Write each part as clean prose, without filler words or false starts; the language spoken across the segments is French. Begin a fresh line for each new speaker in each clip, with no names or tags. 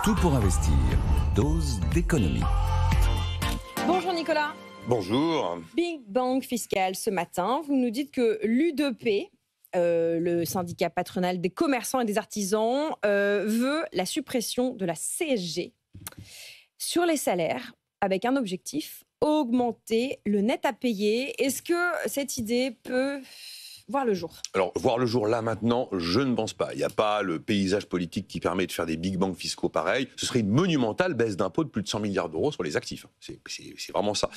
Tout pour investir. Dose d'économie.
Bonjour Nicolas.
Bonjour.
Big Bang fiscal ce matin. Vous nous dites que l'U2P, le syndicat patronal des commerçants et des artisans, veut la suppression de la CSG sur les salaires avec un objectif, augmenter le net à payer. Est-ce que cette idée peut voir le jour?
Alors, voir le jour là maintenant, je ne pense pas. Il n'y a pas le paysage politique qui permet de faire des big bangs fiscaux pareils. Ce serait une monumentale baisse d'impôts de plus de 100 milliards d'euros sur les actifs. C'est vraiment ça.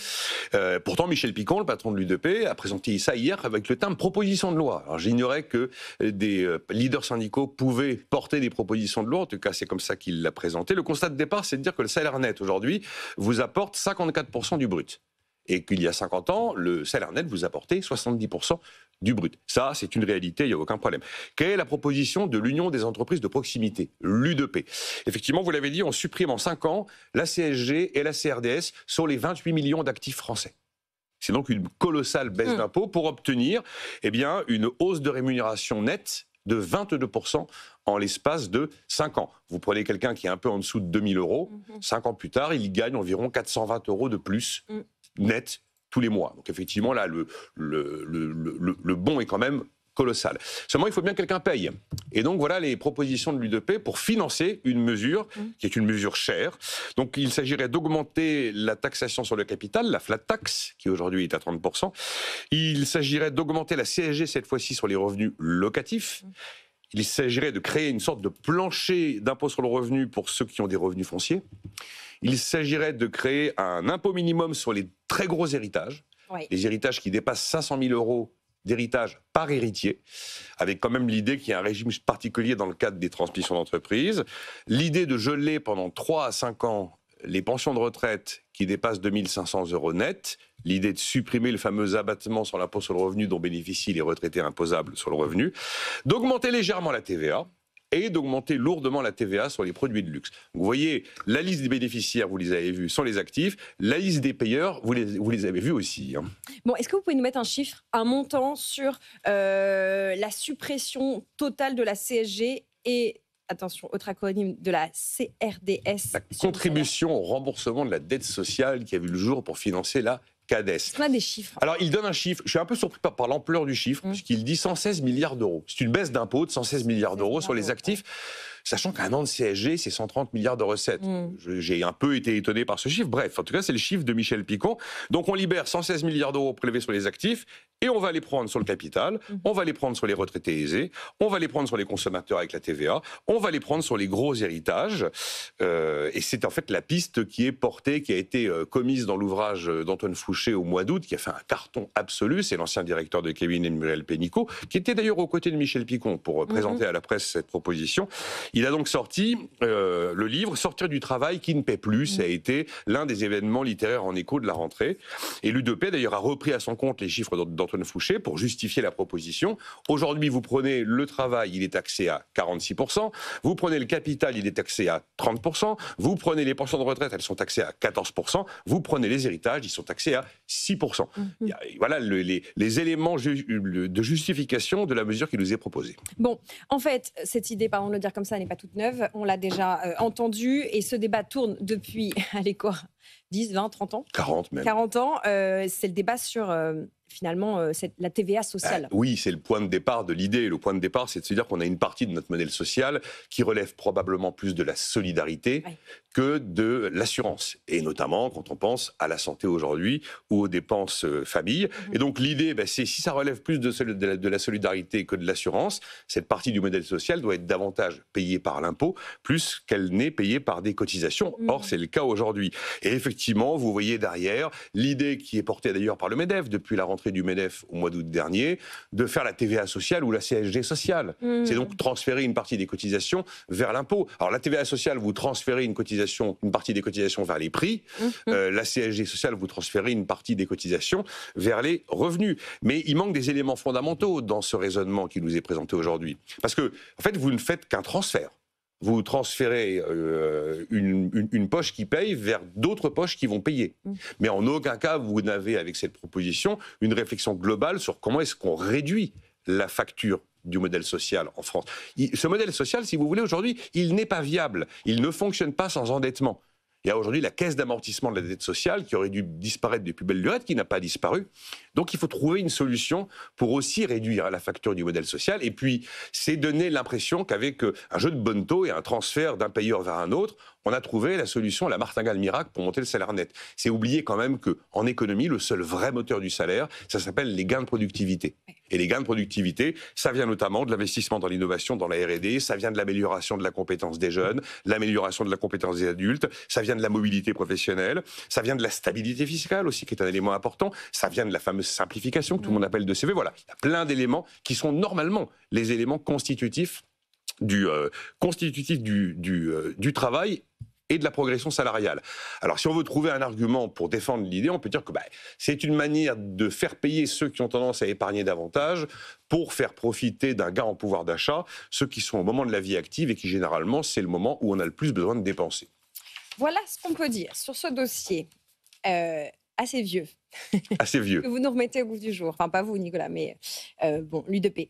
Pourtant, Michel Picon, le patron de l'U2P, a présenté ça hier avec le terme proposition de loi. Alors, j'ignorais que des leaders syndicaux pouvaient porter des propositions de loi. En tout cas, c'est comme ça qu'il l'a présenté. Le constat de départ, c'est de dire que le salaire net aujourd'hui vous apporte 54% du brut. Et qu'il y a 50 ans, le salaire net vous apportait 70% du brut. Ça, c'est une réalité, il n'y a aucun problème. Quelle est la proposition de l'Union des entreprises de proximité, l'U2P? Effectivement, vous l'avez dit, on supprime en 5 ans la CSG et la CRDS sur les 28 millions d'actifs français. C'est donc une colossale baisse d'impôts pour obtenir une hausse de rémunération nette de 22% en l'espace de 5 ans. Vous prenez quelqu'un qui est un peu en dessous de 2000 euros, 5 ans plus tard, il gagne environ 420 euros de plus net tous les mois. Donc effectivement, là, le bond est quand même colossal. Seulement, il faut bien que quelqu'un paye. Et donc, voilà les propositions de l'U2P pour financer une mesure qui est une mesure chère. Donc, il s'agirait d'augmenter la taxation sur le capital, la flat tax, qui aujourd'hui est à 30%. Il s'agirait d'augmenter la CSG, cette fois-ci, sur les revenus locatifs. Il s'agirait de créer une sorte de plancher d'impôt sur le revenu pour ceux qui ont des revenus fonciers. Il s'agirait de créer un impôt minimum sur les très gros héritages, les héritages qui dépassent 500 000 euros d'héritage par héritier, avec quand même l'idée qu'il y a un régime particulier dans le cadre des transmissions d'entreprise. L'idée de geler pendant 3 à 5 ans les pensions de retraite qui dépassent 2 500 euros net, l'idée de supprimer le fameux abattement sur l'impôt sur le revenu dont bénéficient les retraités imposables sur le revenu, d'augmenter légèrement la TVA et d'augmenter lourdement la TVA sur les produits de luxe. Donc vous voyez, la liste des bénéficiaires, vous les avez vus, sont les actifs. La liste des payeurs, vous les avez vus aussi.
Bon, est-ce que vous pouvez nous mettre un chiffre, un montant sur la suppression totale de la CSG et, attention, autre acronyme, de la CRDS?
La contribution au remboursement de la dette sociale qui a vu le jour pour financer la CADES.
Est-ce qu'on a des chiffres?
Alors, il donne un chiffre. Je suis un peu surpris par l'ampleur du chiffre, puisqu'il dit 116 milliards d'euros. C'est une baisse d'impôt de 116 milliards d'euros sur les actifs, sachant qu'un an de CSG, c'est 130 milliards de recettes. J'ai un peu été étonné par ce chiffre. Bref, en tout cas, c'est le chiffre de Michel Picon. Donc, on libère 116 milliards d'euros prélevés sur les actifs, et on va les prendre sur le capital, on va les prendre sur les retraités aisés, on va les prendre sur les consommateurs avec la TVA, on va les prendre sur les gros héritages. Et c'est en fait la piste qui est portée, qui a été commise dans l'ouvrage d'Antoine Fouché au mois d'août, qui a fait un carton absolu. C'est l'ancien directeur de cabinet de Muriel Pénicaud, qui était d'ailleurs aux côtés de Michel Picon pour présenter à la presse cette proposition. Il a donc sorti le livre « Sortir du travail qui ne paie plus ». Ça a été l'un des événements littéraires en écho de la rentrée. Et l'U2P d'ailleurs a repris à son compte les chiffres d'Antoine Fouché pour justifier la proposition. Aujourd'hui, vous prenez le travail, il est taxé à 46%. Vous prenez le capital, il est taxé à 30%. Vous prenez les pensions de retraite, elles sont taxées à 14%. Vous prenez les héritages, ils sont taxés à 6%. Voilà les éléments de justification de la mesure qui nous est proposée.
Bon, en fait, cette idée, pardon de le dire comme ça, n'est pas toute neuve. On l'a déjà entendue et ce débat tourne depuis, allez quoi, 10, 20, 30 ans
40 même.
40 ans, c'est le débat sur finalement la TVA sociale.
Oui, c'est le point de départ de l'idée. Le point de départ, c'est de se dire qu'on a une partie de notre modèle social qui relève probablement plus de la solidarité que de l'assurance. Et notamment quand on pense à la santé aujourd'hui ou aux dépenses famille. Et donc l'idée, c'est si ça relève plus de la solidarité que de l'assurance, cette partie du modèle social doit être davantage payée par l'impôt, plus qu'elle n'est payée par des cotisations. Or, c'est le cas aujourd'hui. Et effectivement, vous voyez derrière l'idée qui est portée d'ailleurs par le MEDEF depuis la rentrée du MEDEF au mois d'août dernier, de faire la TVA sociale ou la CSG sociale. C'est donc transférer une partie des cotisations vers l'impôt. Alors la TVA sociale, vous transférez une partie des cotisations vers les prix. La CSG sociale, vous transférez une partie des cotisations vers les revenus. Mais il manque des éléments fondamentaux dans ce raisonnement qui nous est présenté aujourd'hui. Parce que, en fait, vous ne faites qu'un transfert. Vous transférez une poche qui paye vers d'autres poches qui vont payer. Mais en aucun cas, vous n'avez, avec cette proposition, une réflexion globale sur comment est-ce qu'on réduit la facture du modèle social en France. Ce modèle social, si vous voulez, aujourd'hui, il n'est pas viable. Il ne fonctionne pas sans endettement. Il y a aujourd'hui la caisse d'amortissement de la dette sociale qui aurait dû disparaître depuis belle lurette, qui n'a pas disparu. Donc il faut trouver une solution pour aussi réduire la facture du modèle social. Et puis, c'est donner l'impression qu'avec un jeu de bonneteau et un transfert d'un payeur vers un autre, on a trouvé la solution, la martingale miracle pour monter le salaire net. C'est oublier quand même qu'en économie, le seul vrai moteur du salaire, ça s'appelle les gains de productivité. Et les gains de productivité, ça vient notamment de l'investissement dans l'innovation, dans la R&D, ça vient de l'amélioration de la compétence des jeunes, l'amélioration de la compétence des adultes, ça vient de la mobilité professionnelle, ça vient de la stabilité fiscale aussi, qui est un élément important, ça vient de la fameuse simplification que tout le monde appelle de CV. Voilà, il y a plein d'éléments qui sont normalement les éléments constitutifs du travail et de la progression salariale. Alors, si on veut trouver un argument pour défendre l'idée, on peut dire que c'est une manière de faire payer ceux qui ont tendance à épargner davantage pour faire profiter d'un gain en pouvoir d'achat, ceux qui sont au moment de la vie active et qui, généralement, c'est le moment où on a le plus besoin de dépenser.
Voilà ce qu'on peut dire sur ce dossier assez vieux.
Assez vieux.
Que vous nous remettez au goût du jour. Enfin, pas vous, Nicolas, mais l'U2P.